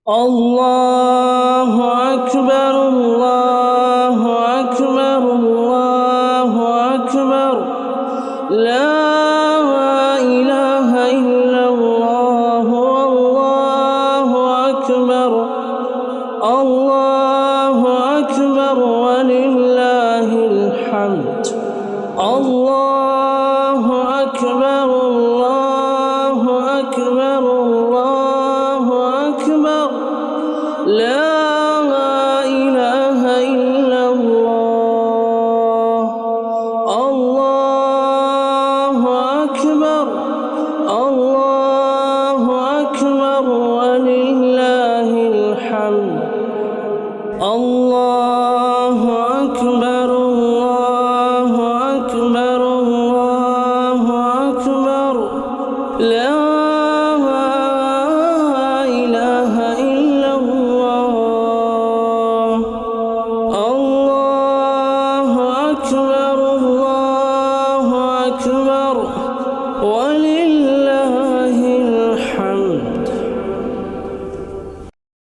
الله أكبر الله أكبر الله أكبر لا إله إلا الله والله أكبر الله أكبر ولله الحمد الله أكبر الله أكبر الله أكبر لا إله إلا الله الله أكبر الله أكبر ولله الحمد الله